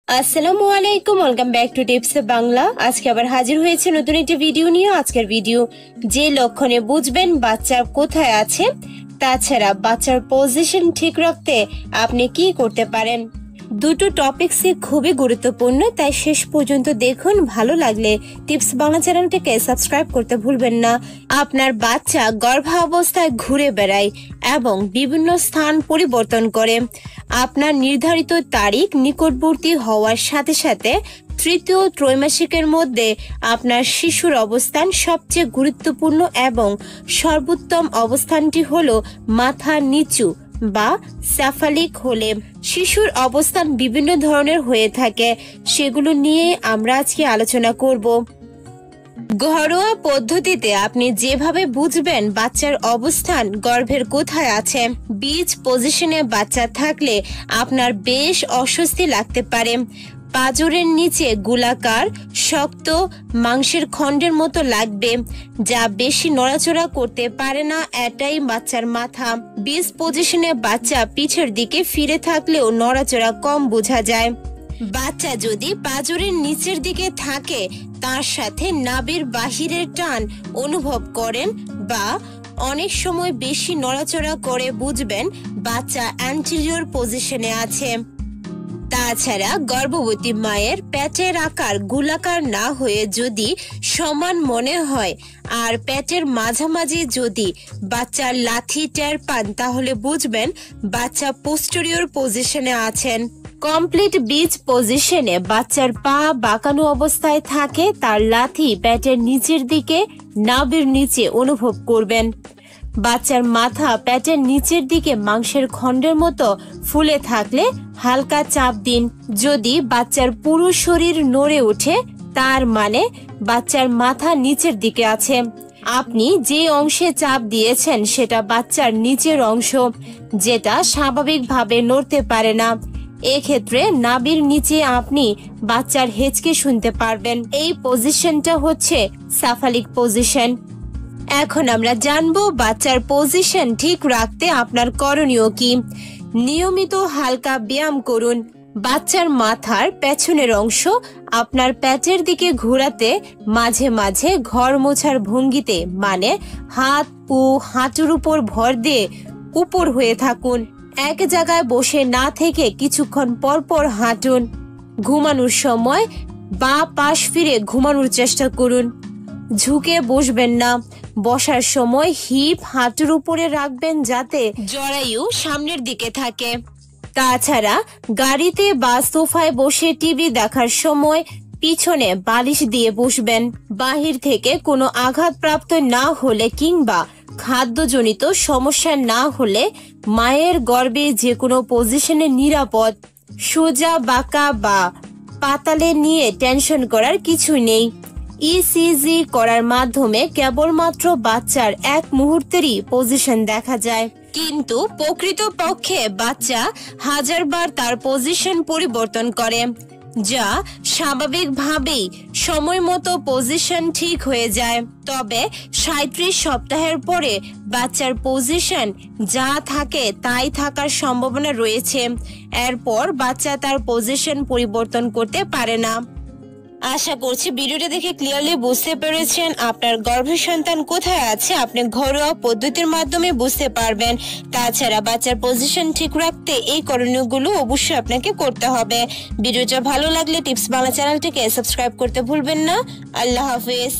আসসালামু আলাইকুম, welcome back to tips Bangla. আজকে আবার হাজির হয়েছে নতুন একটি ভিডিও নিয়ে। আজকের ভিডিও যে লক্ষণে বুঝবেন বাচ্চা কোথায় আছে, তাছাড়া বাচ্চার পজিশন ঠিক রাখতে আপনি কি করতে পারেন। দুটো টপিকসই খুবই গুরুত্বপূর্ণ, তাই শেষ পর্যন্ত দেখুন। ভালো লাগলে টিপস বাংলা চ্যানেলটিকে সাবস্ক্রাইব করতে ভুলবেন না। আপনার বাচ্চা গর্ভাবস্থায় ঘুরে বেড়ায় এবং বিভিন্ন স্থান পরিবর্তন করে। আপনার নির্ধারিত তারিখ নিকটবর্তী হওয়ার সাথে সাথে তৃতীয় ত্রৈমাসিকের মধ্যে আপনার শিশুর অবস্থান সবচেয়ে গুরুত্বপূর্ণ এবং সর্বোত্তম অবস্থানটি হলো মাথা নিচু বা সাফালিক হলে। শিশুর অবস্থান বিভিন্ন ধরনের হয়ে থাকে, সেগুলো নিয়ে আমরা আজকে আলোচনা করব। ঘরোয়া পদ্ধতিতে আপনি যেভাবে বুঝবেন বাচ্চার অবস্থান গর্ভের কোথায় আছে। বীজ পজিশনে বাচ্চা থাকলে আপনার বেশ অস্বস্তি লাগতে পারে। পাঁজরের নিচে গোলাকার শক্ত মাংসের খণ্ডের মতো লাগবে, যা বেশি নড়াচড়া করতে পারে না। এটাই বাচ্চার মাথা। বীজ পজিশনে বাচ্চা পিঠের দিকে ফিরে থাকলেও নড়াচড়া কম বোঝা যায়। বাচ্চা যদি পাঁজরের নিচের দিকে থাকে, তার সাথে নাভির বাহিরের টান অনুভব করেন বা অনেক সময় বেশি নড়াচড়া করে, বুঝবেন বাচ্চা অ্যান্টেরিয়র পজিশনে আছে। তাছাড়া গর্ভবতী মায়ের পেটের আকার গোলাকার না হয়ে যদি সমান মনে হয় আর পেটের মাঝামাঝি যদি বাচ্চার লাথি টের পান, তাহলে বুঝবেন বাচ্চা পোস্টেরিয়র পজিশনে আছেন। কমপ্লিট বীজ পজিশনে বাচ্চার পা বাঁকানো অবস্থায় থাকে, তার লাথি পেটের নিচের দিকে নাভির নিচে অনুভব করবেন। বাচ্চার মাথা পেটের নিচের দিকে মাংসের খণ্ডের মতো ফুলে থাকলে হালকা চাপ দিন। যদি বাচ্চার পুরো শরীর নড়ে ওঠে, তার মানে বাচ্চার মাথা নিচের দিকে আছে। আপনি যে অংশে চাপ দিয়েছেন সেটা বাচ্চার নিচের অংশ, যেটা স্বাভাবিকভাবে নড়তে পারে না। এক্ষেত্রে নাভির নিচে আপনি বাচ্চার হেঁচকে শুনতে পারবেন। এই পজিশনটা হচ্ছে সাফালিক পজিশন। এখন আমরা জানবো বাচ্চার পজিশন ঠিক রাখতে আপনার করণীয় কি। নিয়মিত হালকা ব্যায়াম করুন। বাচ্চার মাথার পেছনের অংশ আপনার পেটের দিকে ঘোরাতে মাঝে মাঝে ঘর মোছার ভঙ্গিতে, মানে হাত ও হাঁটুর উপর ভর দিয়ে উপর হয়ে থাকুন। এক জায়গায় বসে না থেকে কিছুক্ষণ পর পর হাঁটুন। ঘুমানোর সময় বাঁ পাশ ফিরে ঘুমানোর চেষ্টা করুন। ঝুঁকে বসবেন না। বসার সময় হিপ হাঁটুর উপরে রাখবেন যাতে জরায়ু সামনের দিকে থাকে। তাছাড়া গাড়িতে বা সোফায় বসে টিভি দেখার সময় পিছনে বালিশ দিয়ে বসবেন। বাহির থেকে কোনো আঘাতপ্রাপ্ত না হলে কিংবা খাদ্যজনিত সমস্যা না হলে মায়ের গর্ভে যে কোনো পজিশনে নিরাপদ। সোজা বাঁকা বা পাতালে নিয়ে টেনশন করার কিছু নেই। ইসিজি করার মাধ্যমে কেবলমাত্র বাচ্চার এক মুহূর্তেরই পজিশন দেখা যায়, কিন্তু প্রকৃতপক্ষে বাচ্চা হাজারবার তার পজিশন পরিবর্তন করে, যা স্বাভাবিকভাবেই সময় মতো পজিশন ঠিক হয়ে যায়। তবে 37 সপ্তাহের পরে বাচ্চার পজিশন যা থাকে তাই থাকার সম্ভাবনা রয়েছে। এরপর বাচ্চা তার পজিশন পরিবর্তন করতে পারে না। আশা করছি ভিডিওটা দেখে ক্লিয়ারলি বুঝতে পেরেছেন আপনার গর্ভের সন্তান কোথায় আছে। আপনি ঘরোয়া পদ্ধতির মাধ্যমে বুঝতে পারবেন। তাছাড়া বাচ্চার পজিশন ঠিক রাখতে এই করণীয়গুলো অবশ্যই আপনাকে করতে হবে। ভিডিওটা ভালো লাগলে টিপস বাংলা চ্যানেলটিকে সাবস্ক্রাইব করতে ভুলবেন না। আল্লাহ হাফেজ।